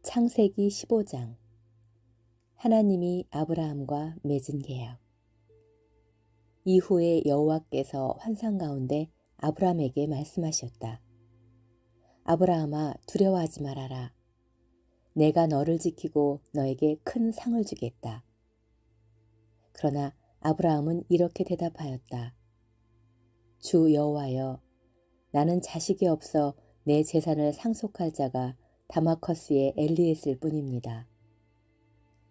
창세기 15장. 하나님이 아브라함과 맺은 계약. 이후에 여호와께서 환상 가운데 아브라함에게 말씀하셨다. 아브라함아, 두려워하지 말아라. 내가 너를 지키고 너에게 큰 상을 주겠다. 그러나 아브라함은 이렇게 대답하였다. 주 여호와여, 나는 자식이 없어 내 재산을 상속할 자가 다마커스의 엘리에셀 뿐입니다.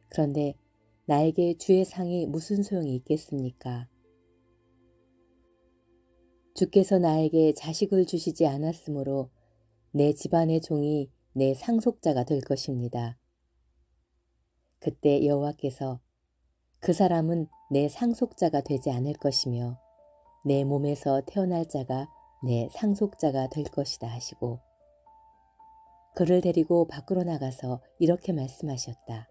그런데 나에게 주의 상이 무슨 소용이 있겠습니까? 주께서 나에게 자식을 주시지 않았으므로 내 집안의 종이 내 상속자가 될 것입니다. 그때 여호와께서 그 사람은 내 상속자가 되지 않을 것이며 내 몸에서 태어날 자가 내 상속자가 될 것이다 하시고 그를 데리고 밖으로 나가서 이렇게 말씀하셨다.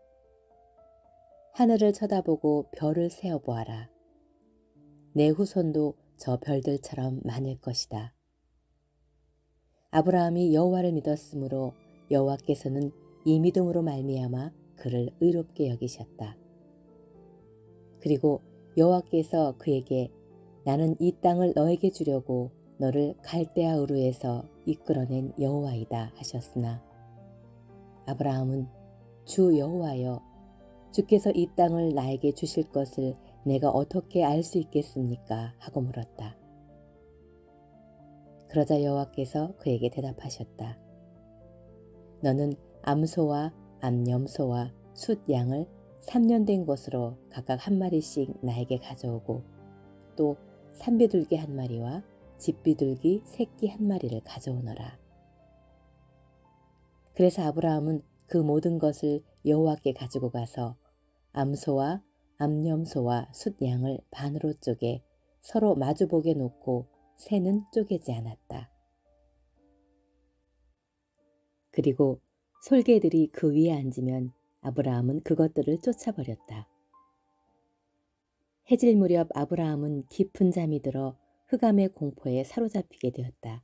하늘을 쳐다보고 별을 세어보아라. 내 후손도 저 별들처럼 많을 것이다. 아브라함이 여호와를 믿었으므로 여호와께서는 이 믿음으로 말미암아 그를 의롭게 여기셨다. 그리고 여호와께서 그에게 나는 이 땅을 너에게 주려고 너를 갈대아 우르에서 이끌어낸 여호와이다 하셨으나 아브라함은 주 여호와여, 주께서 이 땅을 나에게 주실 것을 내가 어떻게 알 수 있겠습니까? 하고 물었다. 그러자 여호와께서 그에게 대답하셨다. 너는 암소와 암염소와 숫 양을 3년 된 것으로 각각 한 마리씩 나에게 가져오고 또 산비둘기 한 마리와 집비둘기 새끼 한 마리를 가져오너라. 그래서 아브라함은 그 모든 것을 여호와께 가지고 가서 암소와 암염소와 숫 양을 반으로 쪼개 서로 마주보게 놓고 새는 쪼개지 않았다. 그리고 솔개들이 그 위에 앉으면 아브라함은 그것들을 쫓아버렸다. 해질 무렵 아브라함은 깊은 잠이 들어 흑암의 공포에 사로잡히게 되었다.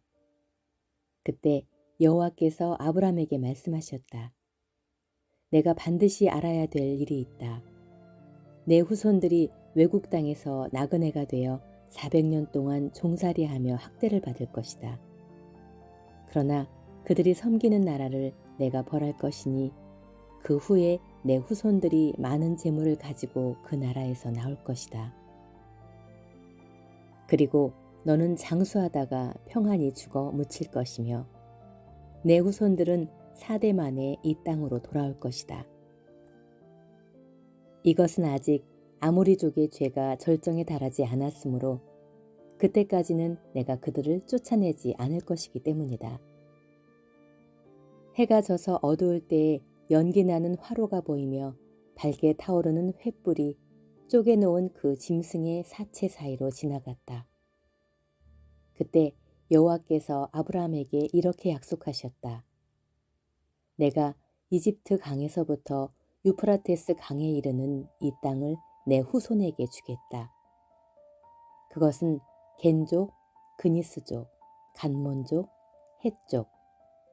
그때 여호와께서 아브라함에게 말씀하셨다. 내가 반드시 알아야 될 일이 있다. 내 후손들이 외국 땅에서 나그네가 되어 400년 동안 종살이하며 학대를 받을 것이다. 그러나 그들이 섬기는 나라를 내가 벌할 것이니 그 후에 내 후손들이 많은 재물을 가지고 그 나라에서 나올 것이다. 그리고 너는 장수하다가 평안히 죽어 묻힐 것이며 내 후손들은 4대 만에 이 땅으로 돌아올 것이다. 이것은 아직 아모리족의 죄가 절정에 달하지 않았으므로 그때까지는 내가 그들을 쫓아내지 않을 것이기 때문이다. 해가 져서 어두울 때에 연기 나는 화로가 보이며 밝게 타오르는 횃불이 쪼개놓은 그 짐승의 사체 사이로 지나갔다. 그때 여호와께서 아브라함에게 이렇게 약속하셨다. 내가 이집트 강에서부터 유프라테스 강에 이르는 이 땅을 내 후손에게 주겠다. 그것은 겐족, 그니스족, 간몬족, 헷족,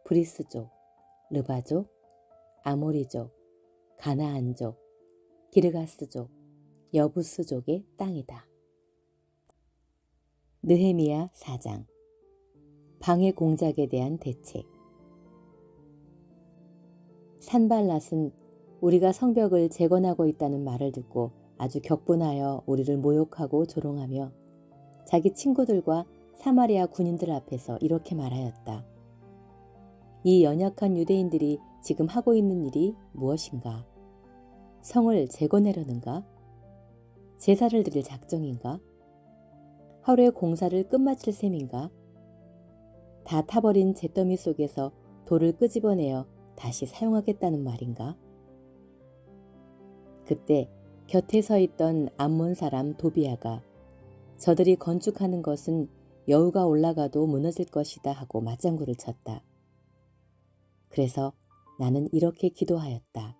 브리스족, 르바족, 아모리족, 가나안족, 기르가스족, 여부스족의 땅이다. 느헤미야 4장. 방해 공작에 대한 대책. 산발랏은 우리가 성벽을 재건하고 있다는 말을 듣고 아주 격분하여 우리를 모욕하고 조롱하며 자기 친구들과 사마리아 군인들 앞에서 이렇게 말하였다. 이 연약한 유대인들이 지금 하고 있는 일이 무엇인가? 성을 재건하려는가? 제사를 드릴 작정인가? 하루의 공사를 끝마칠 셈인가? 다 타버린 잿더미 속에서 돌을 끄집어내어 다시 사용하겠다는 말인가? 그때 곁에 서 있던 암몬 사람 도비아가 저들이 건축하는 것은 여우가 올라가도 무너질 것이다 하고 맞장구를 쳤다. 그래서 나는 이렇게 기도하였다.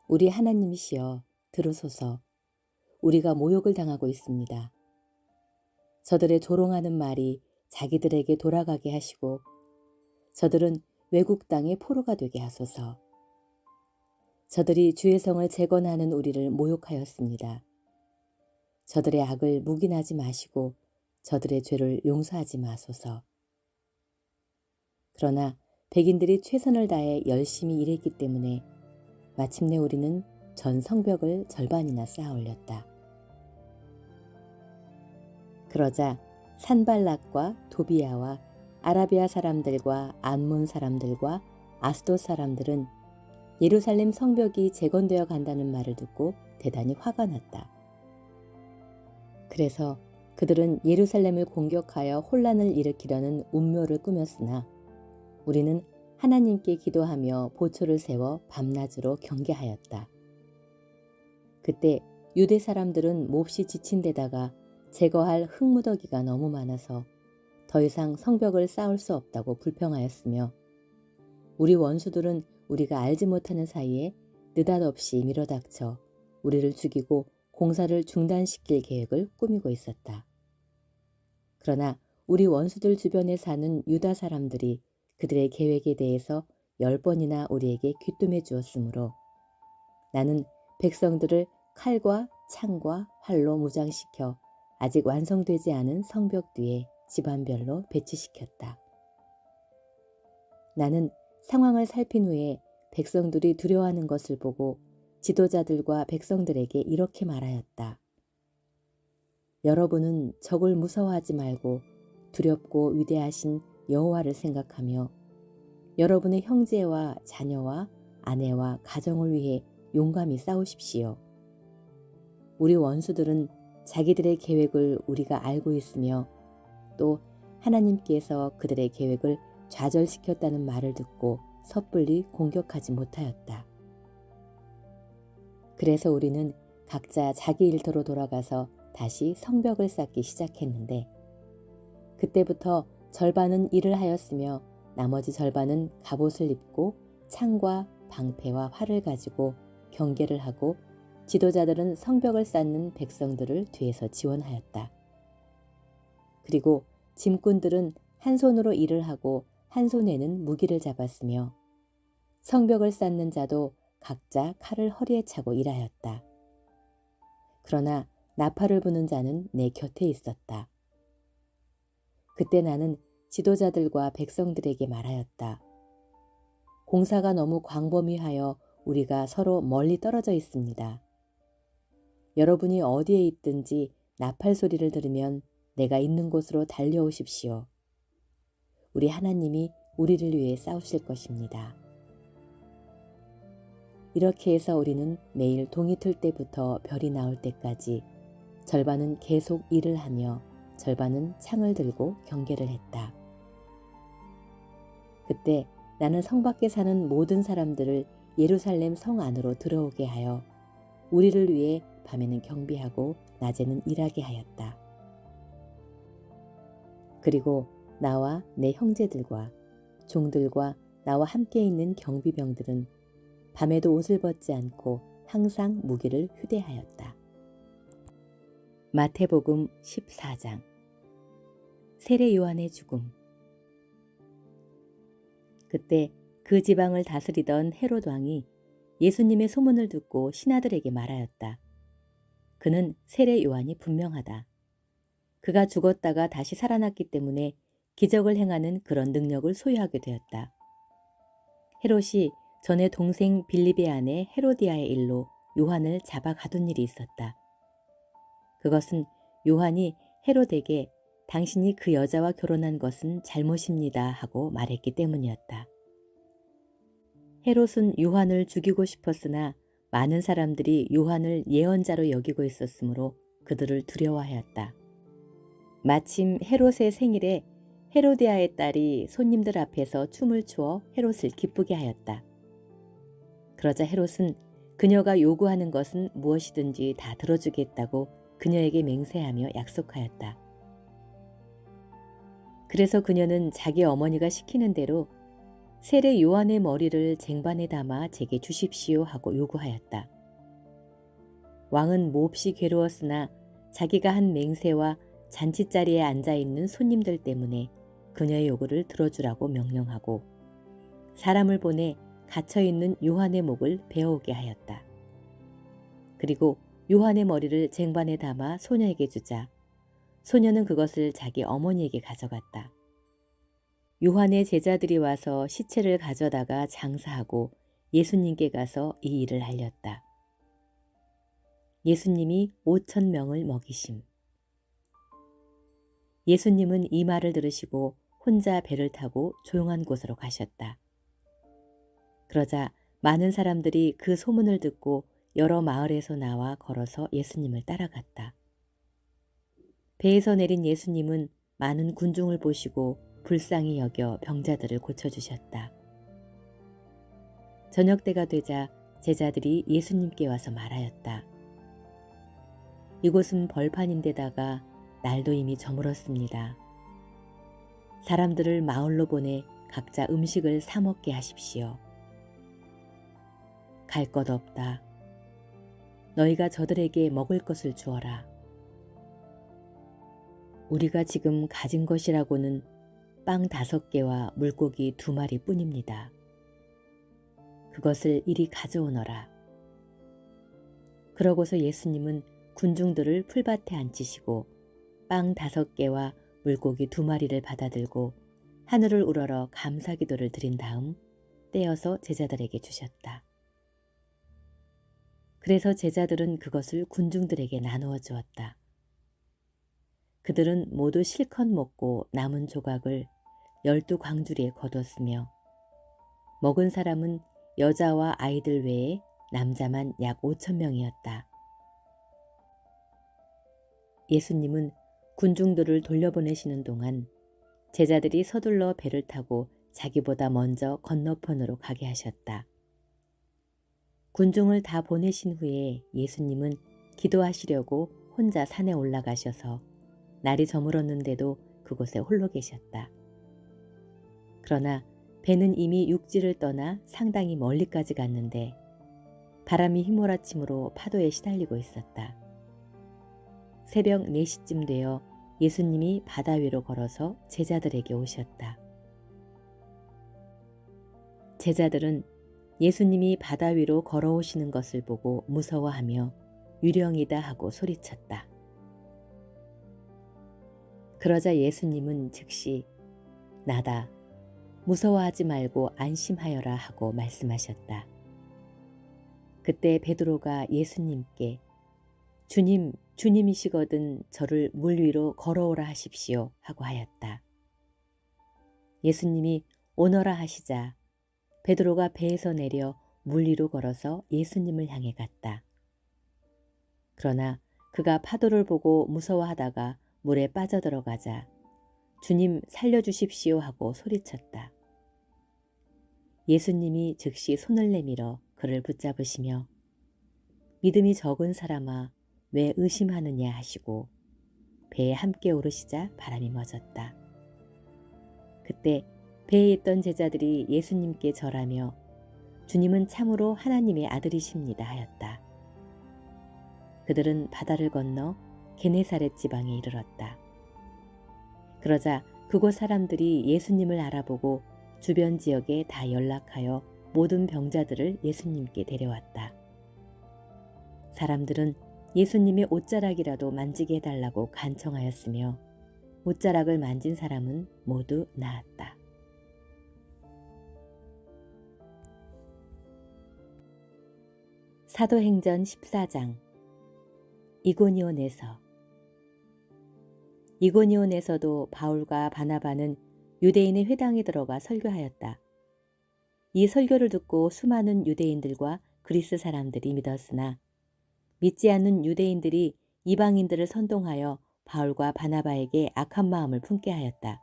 우리 하나님이시여 들으소서. 우리가 모욕을 당하고 있습니다. 저들의 조롱하는 말이 자기들에게 돌아가게 하시고 저들은 외국 땅의 포로가 되게 하소서. 저들이 주의 성을 재건하는 우리를 모욕하였습니다. 저들의 악을 묵인하지 마시고 저들의 죄를 용서하지 마소서. 그러나 백인들이 최선을 다해 열심히 일했기 때문에 마침내 우리는 전 성벽을 절반이나 쌓아 올렸다. 그러자 산발락과 도비아와 아라비아 사람들과 암몬 사람들과 아스돗 사람들은 예루살렘 성벽이 재건되어 간다는 말을 듣고 대단히 화가 났다. 그래서 그들은 예루살렘을 공격하여 혼란을 일으키려는 운묘를 꾸몄으나 우리는 하나님께 기도하며 보초를 세워 밤낮으로 경계하였다. 그때 유대 사람들은 몹시 지친 데다가 제거할 흙무더기가 너무 많아서 더 이상 성벽을 쌓을 수 없다고 불평하였으며 우리 원수들은 우리가 알지 못하는 사이에 느닷없이 밀어닥쳐 우리를 죽이고 공사를 중단시킬 계획을 꾸미고 있었다. 그러나 우리 원수들 주변에 사는 유다 사람들이 그들의 계획에 대해서 10번이나 우리에게 귀뜸해 주었으므로 나는 백성들을 칼과 창과 활로 무장시켜 아직 완성되지 않은 성벽 뒤에 집안별로 배치시켰다. 나는 상황을 살핀 후에 백성들이 두려워하는 것을 보고 지도자들과 백성들에게 이렇게 말하였다. 여러분은 적을 무서워하지 말고 두렵고 위대하신 여호와를 생각하며 여러분의 형제와 자녀와 아내와 가정을 위해 용감히 싸우십시오. 우리 원수들은 자기들의 계획을 우리가 알고 있으며 또 하나님께서 그들의 계획을 좌절시켰다는 말을 듣고 섣불리 공격하지 못하였다. 그래서 우리는 각자 자기 일터로 돌아가서 다시 성벽을 쌓기 시작했는데 그때부터 절반은 일을 하였으며 나머지 절반은 갑옷을 입고 창과 방패와 활을 가지고 경계를 하고 지도자들은 성벽을 쌓는 백성들을 뒤에서 지원하였다. 그리고 짐꾼들은 한 손으로 일을 하고 한 손에는 무기를 잡았으며 성벽을 쌓는 자도 각자 칼을 허리에 차고 일하였다. 그러나 나팔을 부는 자는 내 곁에 있었다. 그때 나는 지도자들과 백성들에게 말하였다. 공사가 너무 광범위하여 우리가 서로 멀리 떨어져 있습니다. 여러분이 어디에 있든지 나팔 소리를 들으면 내가 있는 곳으로 달려오십시오. 우리 하나님이 우리를 위해 싸우실 것입니다. 이렇게 해서 우리는 매일 동이 틀 때부터 별이 나올 때까지 절반은 계속 일을 하며 절반은 창을 들고 경계를 했다. 그때 나는 성 밖에 사는 모든 사람들을 예루살렘 성 안으로 들어오게 하여 우리를 위해 밤에는 경비하고 낮에는 일하게 하였다. 그리고 나와 내 형제들과 종들과 나와 함께 있는 경비병들은 밤에도 옷을 벗지 않고 항상 무기를 휴대하였다. 마태복음 14장 세례 요한의 죽음. 그때 그 지방을 다스리던 헤롯 왕이 예수님의 소문을 듣고 신하들에게 말하였다. 그는 세례 요한이 분명하다. 그가 죽었다가 다시 살아났기 때문에 기적을 행하는 그런 능력을 소유하게 되었다. 헤롯이 전에 동생 빌립의 아내 헤로디아의 일로 요한을 잡아 가둔 일이 있었다. 그것은 요한이 헤롯에게 당신이 그 여자와 결혼한 것은 잘못입니다 하고 말했기 때문이었다. 헤롯은 요한을 죽이고 싶었으나 많은 사람들이 요한을 예언자로 여기고 있었으므로 그들을 두려워하였다. 마침 헤롯의 생일에 헤로디아의 딸이 손님들 앞에서 춤을 추어 헤롯을 기쁘게 하였다. 그러자 헤롯은 그녀가 요구하는 것은 무엇이든지 다 들어주겠다고 그녀에게 맹세하며 약속하였다. 그래서 그녀는 자기 어머니가 시키는 대로 세례 요한의 머리를 쟁반에 담아 제게 주십시오 하고 요구하였다. 왕은 몹시 괴로웠으나 자기가 한 맹세와 잔치자리에 앉아있는 손님들 때문에 그녀의 요구를 들어주라고 명령하고 사람을 보내 갇혀있는 요한의 목을 베어오게 하였다. 그리고 요한의 머리를 쟁반에 담아 소녀에게 주자 소녀는 그것을 자기 어머니에게 가져갔다. 요한의 제자들이 와서 시체를 가져다가 장사하고 예수님께 가서 이 일을 알렸다. 예수님이 5,000명을 먹이심. 예수님은 이 말을 들으시고 혼자 배를 타고 조용한 곳으로 가셨다. 그러자 많은 사람들이 그 소문을 듣고 여러 마을에서 나와 걸어서 예수님을 따라갔다. 배에서 내린 예수님은 많은 군중을 보시고 불쌍히 여겨 병자들을 고쳐주셨다. 저녁 때가 되자 제자들이 예수님께 와서 말하였다. 이곳은 벌판인데다가 날도 이미 저물었습니다. 사람들을 마을로 보내 각자 음식을 사 먹게 하십시오. 갈 것 없다. 너희가 저들에게 먹을 것을 주어라. 우리가 지금 가진 것이라고는 빵 5개와 물고기 2마리 뿐입니다. 그것을 이리 가져오너라. 그러고서 예수님은 군중들을 풀밭에 앉히시고 빵 5개와 물고기 2마리를 받아들고 하늘을 우러러 감사기도를 드린 다음 떼어서 제자들에게 주셨다. 그래서 제자들은 그것을 군중들에게 나누어 주었다. 그들은 모두 실컷 먹고 남은 조각을 12광주리에 거뒀으며 먹은 사람은 여자와 아이들 외에 남자만 약 5,000명이었다. 예수님은 군중들을 돌려보내시는 동안 제자들이 서둘러 배를 타고 자기보다 먼저 건너편으로 가게 하셨다. 군중을 다 보내신 후에 예수님은 기도하시려고 혼자 산에 올라가셔서 날이 저물었는데도 그곳에 홀로 계셨다. 그러나 배는 이미 육지를 떠나 상당히 멀리까지 갔는데 바람이 휘몰아침으로 파도에 시달리고 있었다. 새벽 4시쯤 되어 예수님이 바다 위로 걸어서 제자들에게 오셨다. 제자들은 예수님이 바다 위로 걸어오시는 것을 보고 무서워하며 유령이다 하고 소리쳤다. 그러자 예수님은 즉시 나다. 무서워하지 말고 안심하여라 하고 말씀하셨다. 그때 베드로가 예수님께 주님, 주님이시거든 저를 물 위로 걸어오라 하십시오 하고 하였다. 예수님이 오너라 하시자 베드로가 배에서 내려 물 위로 걸어서 예수님을 향해 갔다. 그러나 그가 파도를 보고 무서워하다가 물에 빠져들어가자 주님 살려주십시오 하고 소리쳤다. 예수님이 즉시 손을 내밀어 그를 붙잡으시며 믿음이 적은 사람아 왜 의심하느냐 하시고 배에 함께 오르시자 바람이 멎었다. 그때 배에 있던 제자들이 예수님께 절하며 주님은 참으로 하나님의 아들이십니다 하였다. 그들은 바다를 건너 게네사렛 지방에 이르렀다. 그러자 그곳 사람들이 예수님을 알아보고 주변 지역에 다 연락하여 모든 병자들을 예수님께 데려왔다. 사람들은 예수님의 옷자락이라도 만지게 해달라고 간청하였으며 옷자락을 만진 사람은 모두 나았다. 사도행전 14장 이고니온에서 이고니온에서도 바울과 바나바는 유대인의 회당에 들어가 설교하였다. 이 설교를 듣고 수많은 유대인들과 그리스 사람들이 믿었으나 믿지 않는 유대인들이 이방인들을 선동하여 바울과 바나바에게 악한 마음을 품게 하였다.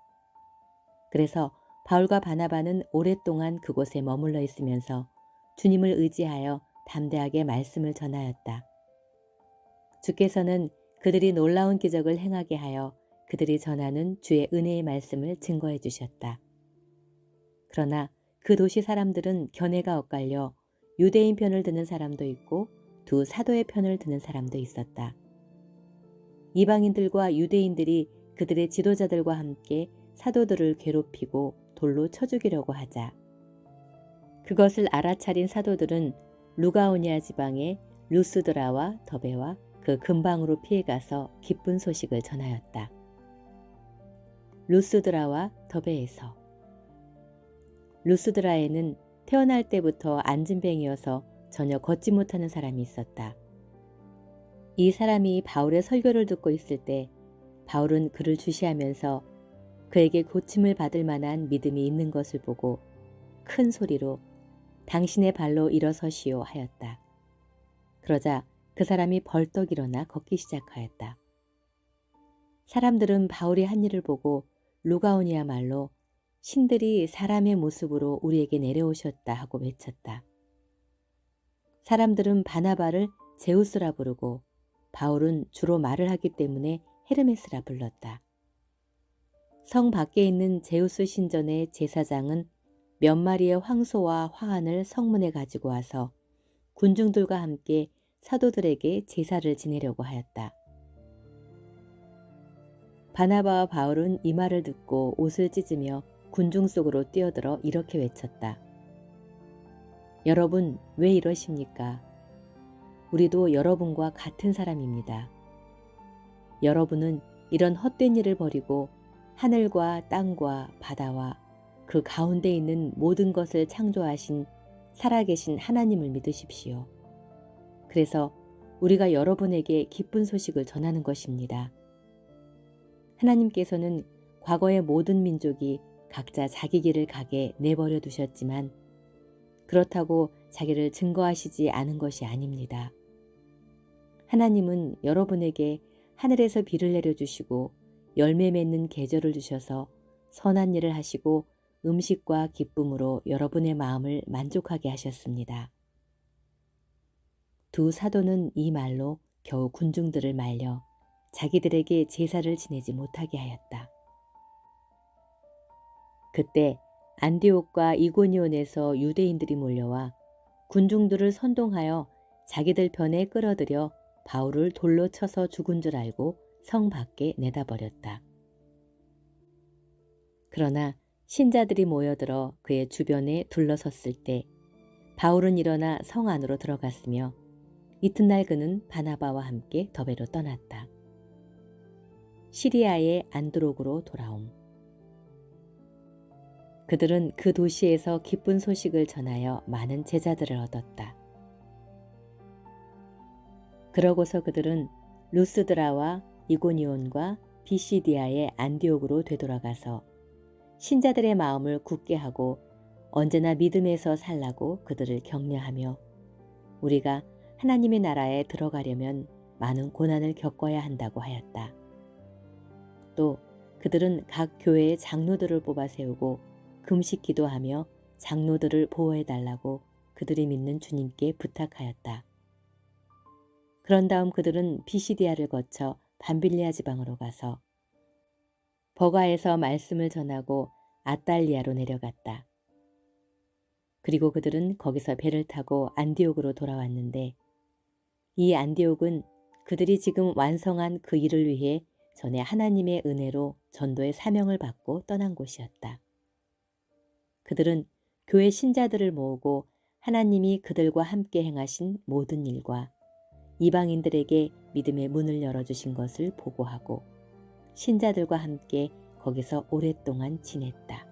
그래서 바울과 바나바는 오랫동안 그곳에 머물러 있으면서 주님을 의지하여 담대하게 말씀을 전하였다. 주께서는 그들이 놀라운 기적을 행하게 하여 그들이 전하는 주의 은혜의 말씀을 증거해 주셨다. 그러나 그 도시 사람들은 견해가 엇갈려 유대인 편을 드는 사람도 있고 두 사도의 편을 드는 사람도 있었다. 이방인들과 유대인들이 그들의 지도자들과 함께 사도들을 괴롭히고 돌로 쳐 죽이려고 하자 그것을 알아차린 사도들은 루가오니아 지방의 루스드라와 더베와 그 근방으로 피해가서 기쁜 소식을 전하였다. 루스드라와 더베에서 루스드라에는 태어날 때부터 앉은뱅이여서 전혀 걷지 못하는 사람이 있었다. 이 사람이 바울의 설교를 듣고 있을 때 바울은 그를 주시하면서 그에게 고침을 받을 만한 믿음이 있는 것을 보고 큰 소리로 당신의 발로 일어서시오 하였다. 그러자 그 사람이 벌떡 일어나 걷기 시작하였다. 사람들은 바울이 한 일을 보고 루가오니아 말로 신들이 사람의 모습으로 우리에게 내려오셨다 하고 외쳤다. 사람들은 바나바를 제우스라 부르고 바울은 주로 말을 하기 때문에 헤르메스라 불렀다. 성 밖에 있는 제우스 신전의 제사장은 몇 마리의 황소와 화환을 성문에 가지고 와서 군중들과 함께 사도들에게 제사를 지내려고 하였다. 바나바와 바울은 이 말을 듣고 옷을 찢으며 군중 속으로 뛰어들어 이렇게 외쳤다. 여러분, 왜 이러십니까? 우리도 여러분과 같은 사람입니다. 여러분은 이런 헛된 일을 버리고 하늘과 땅과 바다와 그 가운데 있는 모든 것을 창조하신 살아계신 하나님을 믿으십시오. 그래서 우리가 여러분에게 기쁜 소식을 전하는 것입니다. 하나님께서는 과거의 모든 민족이 각자 자기 길을 가게 내버려 두셨지만 그렇다고 자기를 증거하시지 않은 것이 아닙니다. 하나님은 여러분에게 하늘에서 비를 내려주시고 열매 맺는 계절을 주셔서 선한 일을 하시고 음식과 기쁨으로 여러분의 마음을 만족하게 하셨습니다. 두 사도는 이 말로 겨우 군중들을 말려 자기들에게 제사를 지내지 못하게 하였다. 그때 안디옥과 이고니온에서 유대인들이 몰려와 군중들을 선동하여 자기들 편에 끌어들여 바울을 돌로 쳐서 죽은 줄 알고 성 밖에 내다버렸다. 그러나 신자들이 모여들어 그의 주변에 둘러섰을 때 바울은 일어나 성 안으로 들어갔으며 이튿날 그는 바나바와 함께 더베로 떠났다. 시리아의 안드로그로 돌아옴. 그들은 그 도시에서 기쁜 소식을 전하여 많은 제자들을 얻었다. 그러고서 그들은 루스드라와 이고니온과 비시디아의 안디옥으로 되돌아가서 신자들의 마음을 굳게 하고 언제나 믿음에서 살라고 그들을 격려하며 우리가 하나님의 나라에 들어가려면 많은 고난을 겪어야 한다고 하였다. 또 그들은 각 교회의 장로들을 뽑아 세우고 금식 기도하며 장로들을 보호해달라고 그들이 믿는 주님께 부탁하였다. 그런 다음 그들은 비시디아를 거쳐 밤빌리아 지방으로 가서 버가에서 말씀을 전하고 아달리아로 내려갔다. 그리고 그들은 거기서 배를 타고 안디옥으로 돌아왔는데 이 안디옥은 그들이 지금 완성한 그 일을 위해 전에 하나님의 은혜로 전도의 사명을 받고 떠난 곳이었다. 그들은 교회 신자들을 모으고 하나님이 그들과 함께 행하신 모든 일과 이방인들에게 믿음의 문을 열어주신 것을 보고하고 신자들과 함께 거기서 오랫동안 지냈다.